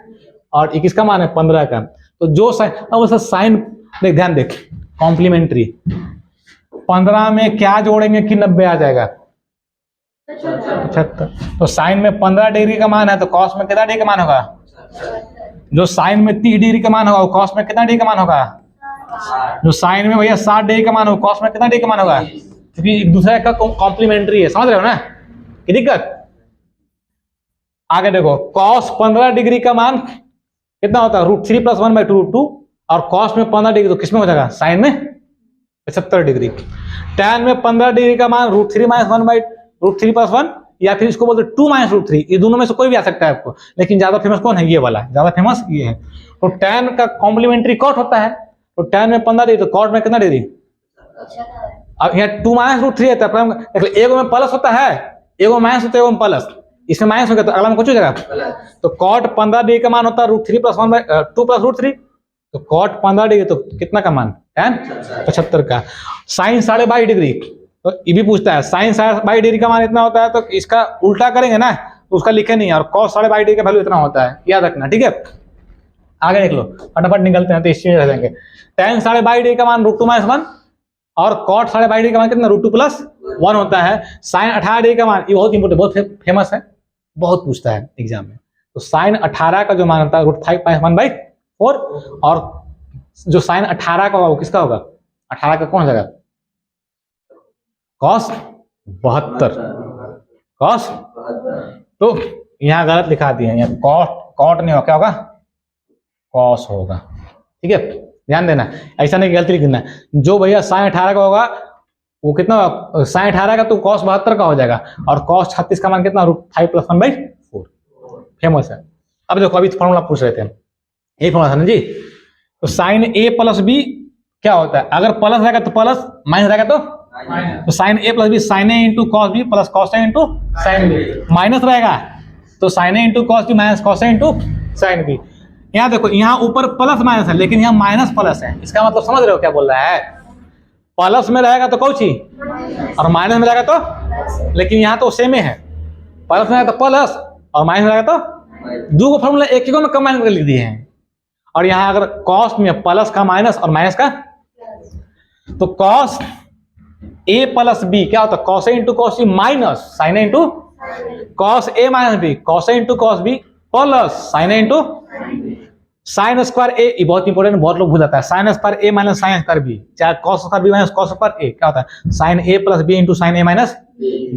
और 21 का मान है 15 का। तो जो साइन, अब सर साइन देख, ध्यान देख, कॉम्प्लीमेंट्री 15 में क्या जोड़ेंगे कि 90 आ जाएगा? 75। तो साइन में 15 डिग्री का मान है तो कॉस में कितना डिग्री का मान होगा? जो साइन में 30 डिग्री का मान होगा वो कॉस में कितना डिग्री का मान होगा? जो साइन में भैया 60 डिग्री का मान होगा कॉस में कितना डिग्री का मान होगा? क्योंकि एक दूसरे का कॉम्प्लीमेंट्री है, समझ रहे हो ना? की दिक्कत? आगे देखो, कॉस 15 डिग्री का मान कितना होता है? √3 + 1/2, और कॉस में 15 डिग्री तो किसमें हो जाएगा? साइन में 75 डिग्री। टैन में 15 डिग्री का मान √3 - 1/√3 + 1, या फिर इसको बोलते 2 - √3। ये दोनों में से कोई भी आ सकता है आपको, लेकिन ज्यादा फेमस कौन है? ये वाला ज्यादा फेमस ये है। तो टैन का कॉम्प्लीमेंट्री कॉट होता है, तो टैन में 15 डिग्री तो कॉट में कितना डिग्री? अब यहाँ 2 - √3 है, एगो में प्लस होता है, एगो माइनस होता है, एगो में प्लस, इसमें माइनस हो गया तो अगला में कुछ हो जाएगा। तो कॉट 15 डिग्री का मान होता है √3 + 1/2 + √3, तो कॉट 15 डिग्री तो कितना का मान? tan 75 का। साइन 22.5 डिग्री, तो ये भी पूछता है साइन 60/डिग्री का मान इतना होता है, तो इसका उल्टा करेंगे ना तो उसका लिखे नहीं, और कॉस 60/डिग्री का वैल्यू इतना होता है, याद रखना, ठीक है। आगे देख लो, फटाफट निकलते हैं तो इस चीज रह जाएंगे। tan 60/डिग्री का मान √2 - 1 और cot 60/डिग्री का मान कितना √2 + 1 होता है। sin 18 डिग्री का मान, ये बहुत इंपोर्टेंट, बहुत फेमस है, बहुत पूछता है एग्जाम में। तो sin 18 का जो मान होता है √5 - 1/4, और जो sin 18 का होगा वो किसका होगा, 18 का कौन जाएगा, cos 72, cos, तो यहाँ गलत लिखा दिया, यहाँ cot नहीं होगा, क्या होगा, cos होगा, ठीक है, ध्यान देना, ऐसा नहीं गलती लिख देना। जो भैया sin 18 का होगा वो कितना होगा, sin 18 का तो cos 72 का हो जाएगा, और cos 36 का मान कितना, √5 + 1/4, फेमस है। अब देखो, अभी फॉर्मूला पूछ रहे थे, यही फॉर्मूला था ना जी। तो sin a + b क्या होता है, अगर प्लस रहेगा तो प्लस, माइनस रहेगा तो sin a + b, sin a × cos b + cos a × sin b, minus रहेगा तो sin a × cos b - cos a × sin b। यहाँ देखो, यहाँ ऊपर प्लस माइनस है, लेकिन यहाँ माइनस प्लस है, इसका मतलब समझ रहे हो क्या बोल रहा है, प्लस में रहेगा तो कौची और माइनस में रहेगा तो, लेकिन यहाँ तो सेम है, प्लस में रहेगा तो प्लस और माइनस में रहेगा तो, दो को फॉर्मूला एक ही में कंबाइन करके लिख दिए हैं। और यहाँ अगर कॉस में प्लस का माइनस और माइनस का, तो कॉस a + b क्या होता है, cos a × cos b minus sin a × cos a - b, cos a × cos b plus sin a × sin square a, ये बहुत इंपॉर्टेंट, बहुत लोग भूल जाता है, sin square a - sin square b, चाहे cos square b - cos square a, क्या होता है sin a + b × sin a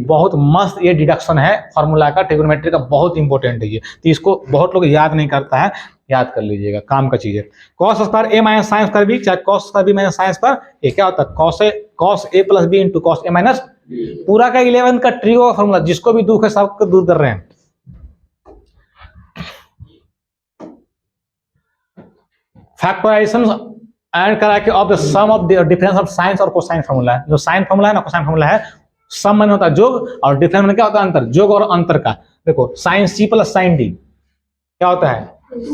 - बहुत मस्त ये डिडक्शन है फॉर्मूला का, ट्रिग्नोमेट्री का, बहुत इंपॉर्टेंट है ये, तो इसको बहुत लोग याद नहीं करता है, याद कर लीजिएगा, काम का चीज है। cos square a - sin square b, चाहे cos square b - sin square a, क्या होता है cos a + b × cos a - पूरा का 11 का ट्रिगो का फॉर्मूला, जिसको भी दुख है सबको दूर कर रहे हैं। फैक्टराइजेशन एंड करा के of the sum of the difference of sine और कोसाइन फॉर्मूला है, जो साइन फॉर्मूला है ना, कोसाइन फॉर्मूला है, सम माने होता है जोग और डिफरेंस माने क्या होता है, अंतर, जोग और अंतर का। देखो sin c + sin d क्या होता है,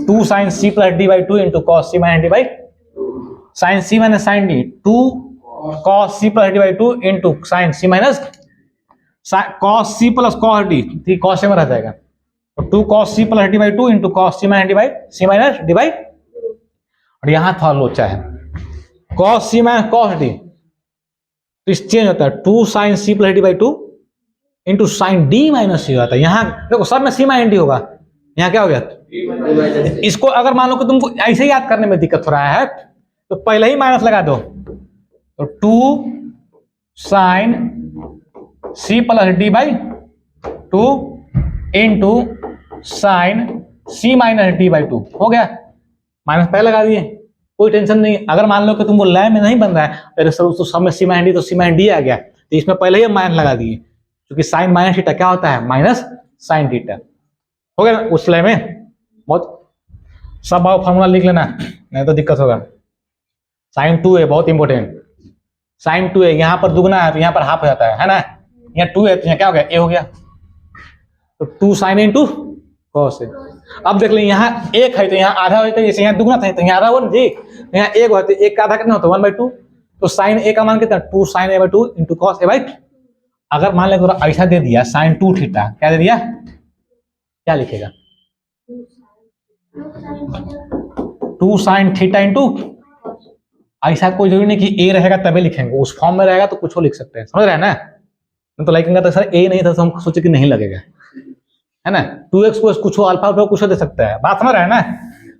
2 sin c + d/2 × cos c - d/2, sin c - sin d 2 cos c + d/2 × sin c - cos c + cos d, ठीक, cos से में रह जाएगा, तो 2 cos c + d/2 × cos c - d/2, और यहां था लोचा है cos c - cos d, तो इस चेंज होता है 2 sin c + d/2 × sin d - c होता है। यहाँ देखो सब में c - d होगा, यहाँ क्या हो गया, इसको अगर मान लो कि तुमको ऐसे ही याद करने में दिक्कत हो रहा है तो पहले ही माइनस लगा दो, तो 2 sin c + d/2 × sin c - d/2 हो गया, माइनस पहले लगा दिए, कोई टेंशन नहीं। अगर मान लो कि तुमको लय में नहीं बन रहा है, अरे सर तो सब में c - d तो c - d आ गया, तो इसमें पहले ही माइनस लगा दिए, क्योंकि साइन माइनस थीटा क्या होता है, माइनस साइन थीटा, हो गया उस लय में। बहुत सब फॉर्मूला लिख लेना, नहीं तो दिक्कत होगा। sin 2a बहुत इंपॉर्टेंट, sin 2a यहाँ पर दुगना है तो यहाँ पर हाफ हो जाता है ना, यहाँ 2 है तो यहाँ क्या हो गया, a हो गया, तो 2 sin × cos a। अब देख ले यहाँ एक है तो यहाँ आधा होता है, जैसे यहाँ दुगना था तो यहाँ आधा हुआ जी, यहाँ एक होता है, एक का आधा कितना होता है 1/2, तो sin a का मान कितना 2 sin a/2 × cos a/, अगर मान ले थोड़ा ऐसा दे दिया sin 2 थीटा, क्या दे दिया, क्या लिखेगा 2 sin थीटा × ऐसा कोई जरूरी नहीं कि a रहेगा तभी लिखेंगे, उस फॉर्म में रहेगा तो कुछ लिख सकते हैं, समझ रहे हैं ना, तो लिखेंगे तो सर a नहीं था तो हम सोचे कि नहीं लगेगा, है ना, 2x को कुछ अल्फा कुछ दे सकता है, बात समझ रहे हैं ना,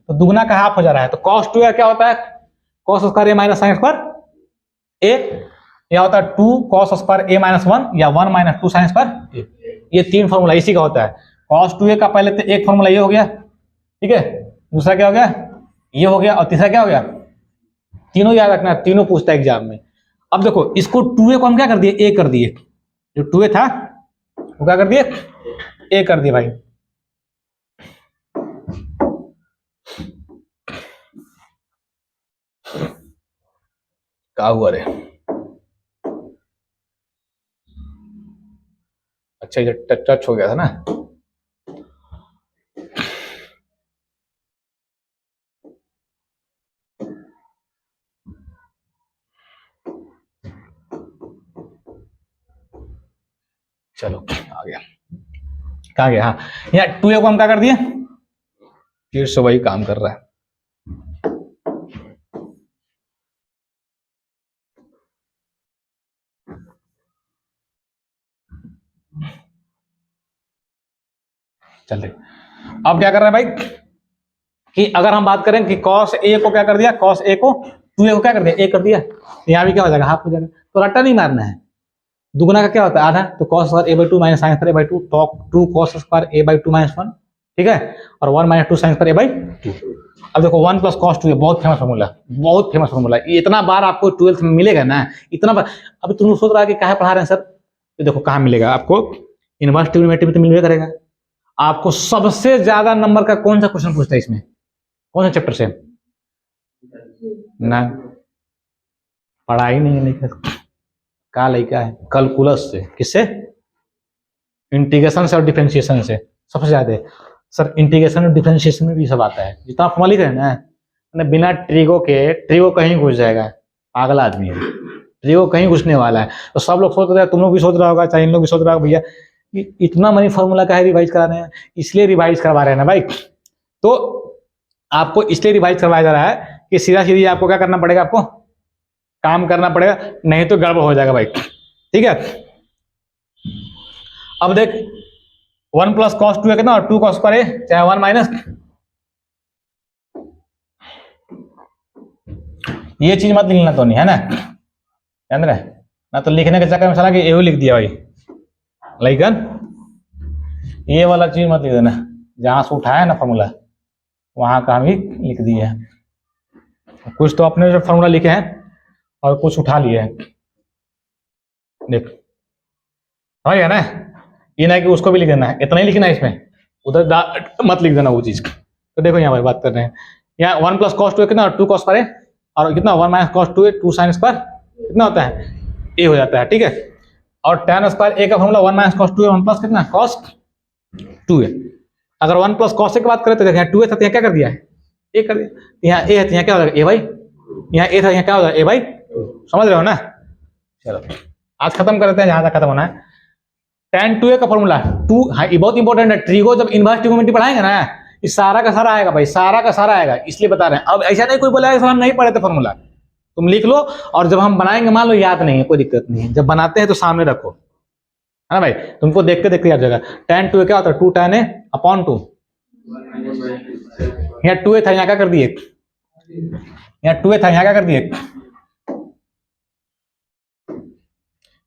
तो दुगना का हाफ हो जा रहा है, तो cos 2a क्या होता है, cos square a - sin square a, यह होता है 2 cos स्क्वायर a - 1 या 1 - 2 sin स्क्वायर a, ये तीन फॉर्मूला इसी का होता है। cos 2a का पहले तो एक फॉर्मूला ये हो गया, ठीक है, दूसरा क्या हो गया, ये हो गया, और तीसरा क्या हो गया, तीनों याद रखना, तीनों पूछता है एग्जाम में। अब देखो इसको 2a को हम क्या कर दिए, a कर दिए, जो 2a था वो क्या कर दिए, a कर दिए भाई। क्या हुआ रे, अच्छा ये टच हो गया था ना, चलो आ गया, कहाँ गया, हाँ यहाँ 2a को हम क्या कर दिए, फिर से वही काम कर रहा है। चल रही, अब क्या कर रहा है भाई कि अगर हम बात करें कि cos a को क्या कर दिया, cos a को 2a को क्या कर दिया, a कर दिया, यहाँ भी क्या हो जाएगा, हाफ हो जाएगा। तो रट्टा नहीं मारना है, दुगुना का क्या होता है आधा, तो cos square a by 2 minus sine square a by 2, तो 2 cos square a by 2 minus 1, ठीक है, और 1 minus 2 sine square a by 2। अब देखो 1 प्लस cos 2 बहुत फेमस फॉर्मूला, बहुत फेमस फॉर्मूला, इतना बार आपको 12th में मिलेगा ना, इतना बार। अभी तुम सोच रहा है कि कहाँ पढ़ा रहे हैं सर, तो देखो कहाँ मिलेगा आपको, इनवर्स ट्रिग्नोमेट्री में तो मिलवे करेगा। आपको सबसे ज्यादा नंबर का कौन सा क्वेश्चन पूछता है इसमें, कौन सा चैप्टर से, ना पढ़ाई नहीं है, का लड़का है कैलकुलस से, किससे, इंटीग्रेशन से और डिफरेंशिएशन से सबसे ज्यादा। सर इंटीग्रेशन और डिफरेंशिएशन में भी सब आता है, जितना फॉर्मूला लिख रहे हैं ना, बिना ट्रिगो के, ट्रिगो कहीं घुस जाएगा, पागल आदमी है, ट्रिगो कहीं घुसने वाला है। तो सब लोग सोच रहे हैं, तुम लोग भी सोच रहा होगा, चाहे इन लोग भी सोच रहा होगा, भैया इतना मनी फॉर्मूला का है रिवाइज करा रहे हैं, इसलिए रिवाइज करवा रहे हैं ना भाई। तो आपको इसलिए रिवाइज करवाया जा रहा है कि सीधा सीधी आपको क्या करना पड़ेगा, आपको काम करना पड़ेगा, नहीं तो गड़बड़ हो जाएगा भाई, ठीक है। अब देख 1 प्लस कॉस 2 है कितना, और 2 कॉस स्क्वायर है, चाहे 1 माइनस, ये चीज मत लिखना तो नहीं है ना, ध्यान रहे ना, तो लिखने के चक्कर में साला कि एहो लिख दिया भाई, लाइकन ये वाला चीज मत लिख देना, जहां से उठाया ना फॉर्मूला वहां का हम ही लिख दिए हैं। कुछ तो अपने जो फॉर्मूला लिखे हैं और कुछ उठा लिए हैं, देख समझ गया ना, ये ना कि उसको भी लिख देना है, इतना ही लिखना है इसमें, उधर मत लिख देना वो चीज। तो देखो यहाँ भाई बात कर रहे हैं, यहाँ 1 प्लस कॉस 2 कितना, 2 कॉस स्क्वायर है, और कितना 1 माइनस कॉस 2 है, 2 साइन स्क्वायर कितना होता है, ए हो जाता है, ठीक है। और tan स्क्वायर ए का फॉर्मूला 1 माइनस कॉस 2 है, 1 प्लस कितना कॉस 2 है। अगर 1 प्लस कॉस की बात करें तो देखिए 2 है था, यहाँ क्या कर दिया है, ए कर दिया, यहाँ ए है तो यहाँ क्या हो जाएगा, ए बाई, यहाँ ए था यहाँ क्या हो जाएगा, ए बाई, समझ रहे हो ना। चलो आज खत्म करते हैं जहां तक खत्म होना है। tan 2a का फॉर्मूला 2, हाँ ये बहुत इंपॉर्टेंट है, ट्रिगो जब इनवर्स ट्रिगोनोमेट्री पढ़ाएंगे ना, ये सारा का सारा आएगा भाई, सारा का सारा आएगा, इसलिए बता रहे हैं। अब ऐसा नहीं कोई बोला है हम नहीं पढ़े थे फॉर्मूला, तुम लिख लो, और जब हम बनाएंगे मान लो याद नहीं है, कोई दिक्कत नहीं है, जब बनाते हैं तो सामने रखो, है ना भाई, तुमको देखते देखते याद जाएगा। tan 2a क्या होता है, 2 tan a अपॉन 2, यहाँ 2a था यहाँ क्या कर दिए, यहाँ 2a था यहाँ क्या कर दिए,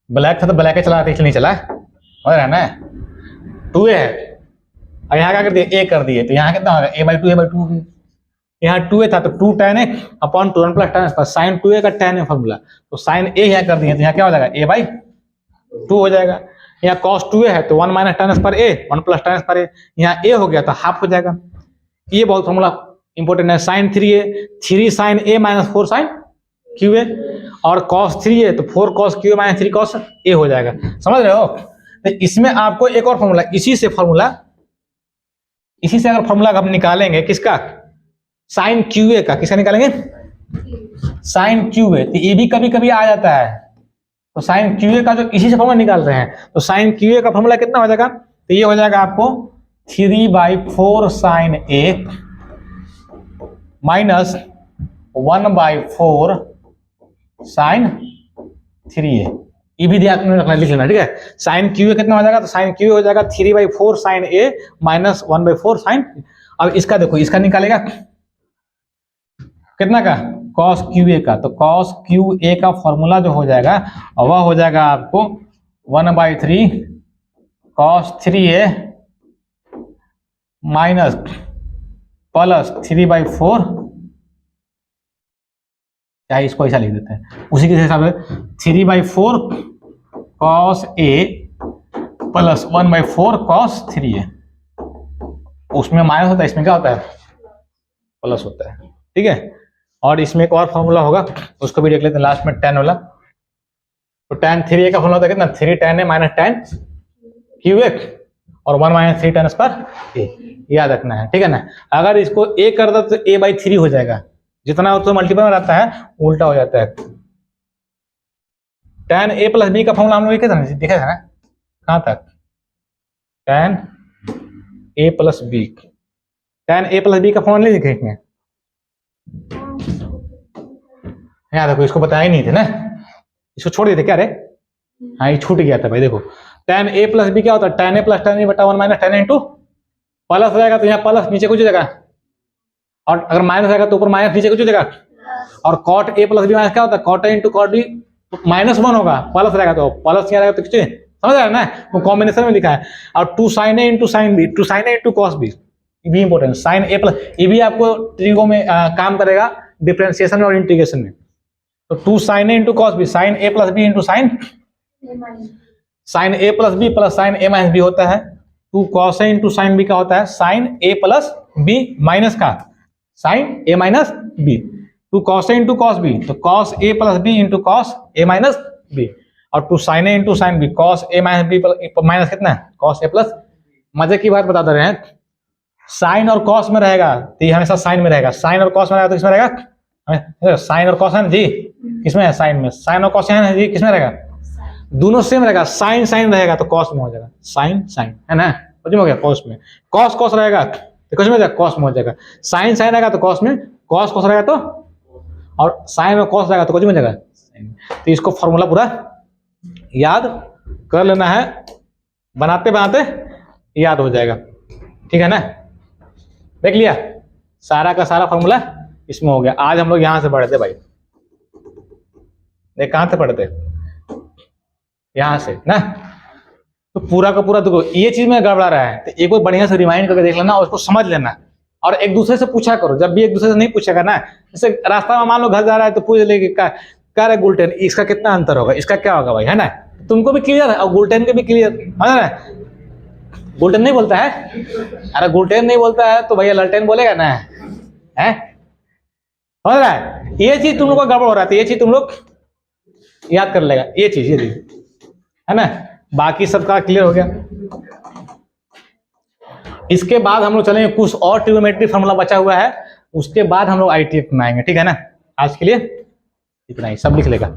ब्लैक था तो ब्लैक चला, इसलिए नहीं चला, समझ रहा है ना, 2a है और यहाँ क्या कर दिए, a कर दिए, तो यहाँ कितना होगा, a by 2 a by 2, यहाँ 2a था तो 2 tan a upon 2 1 plus tan square, sine 2a का tan है फॉर्मूला, तो साइन a यहाँ कर दिए, तो यहाँ क्या हो जाएगा, a by 2 हो जाएगा। यहाँ cos 2a है तो 1 minus tan square a, 1 plus tan square a, यहाँ a हो गया तो हाफ हो जाएगा। ये बहुत फॉर्मूला इंपॉर्टेंट है। Sine 3a, 3 sine a minus 4 sine qa, और cos 3a तो 4 cos qa minus 3 cos a हो जाएगा, समझ रहे हो। तो इसमें आपको एक और फॉर्मूला, इसी से अगर फॉर्मूला हम निकालेंगे किसका, साइन क्यूए का, किसका निकालेंगे, साइन क्यूए, तो ये भी कभी कभी आ जाता है, तो साइन क्यूए का जो इसी से फॉर्मूला निकाल रहे हैं, तो साइन क्यूए का फॉर्मूला कितना हो जाएगा, तो ये हो जाएगा आपको 3/4 साइन ए माइनस 1/4 साइन 3a, ये भी ध्यान में रखना, लिख लेना, ठीक है। साइन क्यू कितना हो जाएगा, तो साइन क्यू हो जाएगा 3/4 साइन a माइनस 1/4 साइन। अब इसका देखो, इसका निकालेगा कितना का, cos QA का, तो cos QA का फॉर्मूला जो हो जाएगा वह हो जाएगा आपको 1/3 cos 3a माइनस प्लस 3/4, चाहे इसको ऐसा लिख देते हैं उसी के हिसाब से, 3/4 cos a plus 1/4 cos 3a, उसमें माइनस होता है, इसमें क्या होता है, प्लस होता है, ठीक है। और इसमें एक और फॉर्मूला होगा, उसको भी देख लेते हैं लास्ट में, tan वाला। तो tan 3a का फॉर्मूला होता है कितना, 3 tan a minus tan QA, और 1 माइनस 3 tan स्क्वायर a, याद रखना है, ठीक है ना। अगर इसको a कर दो तो a/3 हो जाएगा, जितना तो मल्टीपल में रहता है उल्टा हो जाता है। tan a प्लस b का फॉर्मूला हम लोग देखा था ना, कहाँ तक, tan a plus B. tan a plus B का फॉर्मूला नहीं लिखेंगे यार, देखो इसको बताया ही नहीं थे ना, इसको छोड़ दिए थे क्या रे, हाँ ये छूट गया था भाई। देखो tan a प्लस बी क्या होता है, tan a plus tan b बटा 1 minus tan a into plus रहेगा तो यहाँ प्लस नीचे कुछ जगह, और अगर माइनस रहेगा तो ऊपर माइनस नीचे कुछ जगह, और cot a plus B minus क्या होता है, cot a into cot b -1 होगा, प्लस रहेगा तो प्लस यहाँ रहेगा तो किसी समझ रहा है ना, वो कॉम्बिनेशन में लिखा है। और 2 sin a into sine B, 2 sin a into cos b, ये भी इंपॉर्टेंट, sin a प्लस, ये भी आपको ट्रिगो में काम करेगा डिफरेंशिएशन में और इंटीग्रेशन में। तो 2 sin a into cos b, sin a plus b into sin a plus b plus sin a minus b होता है। 2 cos a into sin b का होता है sin a plus b minus का sin a minus b। 2 cos a into cos b तो cos a plus b into cos a minus b, और 2 sin a into sin b cos a minus b minus कितना है cos a plus. मजे की बात बता दे रहे हैं, साइन और कॉस में रहेगा तो ये हमेशा साइन में रहेगा, साइन और कॉस में रहेगा तो किसमें रहेगा, साइन और कॉस है ना जी, किसमें है साइन में, साइन और कॉस है ना जी, किसमें रहेगा, दोनों सेम रहेगा, साइन साइन रहेगा तो कॉस में हो जाएगा, साइन साइन है ना, कुछ हो गया कॉस में, कॉस कॉस रहेगा तो कुछ में जाएगा कॉस में हो जाएगा, साइन साइन रहेगा तो कॉस में, कॉस कॉस रहेगा तो, और साइन और कॉस रहेगा तो कुछ में जाएगा। तो इसको फॉर्मूला पूरा याद कर लेना है, बनाते बनाते याद हो जाएगा, ठीक है ना। देख लिया सारा का सारा फॉर्मूला इसमें हो गया। आज हम लोग यहां से पढ़े थे भाई, देख कहां से पढ़े थे, यहां से ना, तो पूरा का पूरा देखो ये चीज में गड़बड़ा रहा है तो एक बार बढ़िया से रिमाइंड करके देख लेना और उसको समझ लेना, और एक दूसरे से पूछा करो, जब भी एक दूसरे से नहीं पूछेगा ना, जैसे रास्ता में मान लो घर जा रहा है तो पूछ ले कि क्या है गुलटेन, इसका कितना अंतर होगा, इसका क्या होगा भाई, है ना, तुमको भी क्लियर है और गुलटेन के भी क्लियर है ना। गुलटेन नहीं बोलता है, अरे गुलटेन नहीं बोलता है तो भैया ललटेन बोलेगा ना, है हो रहा है, ये चीज तुम लोग को गड़बड़ हो रहा है, ये चीज तुम लोग याद कर लेगा, ये चीज है ना, बाकी सबका क्लियर हो गया। इसके बाद हम लोग चलेंगे, कुछ और ट्रिग्नोमेट्री फार्मूला बचा हुआ है, उसके बाद हम लोग आईटीएफ बनाएंगे, ठीक है ना। आज के लिए इतना ही, सब लिख लेगा।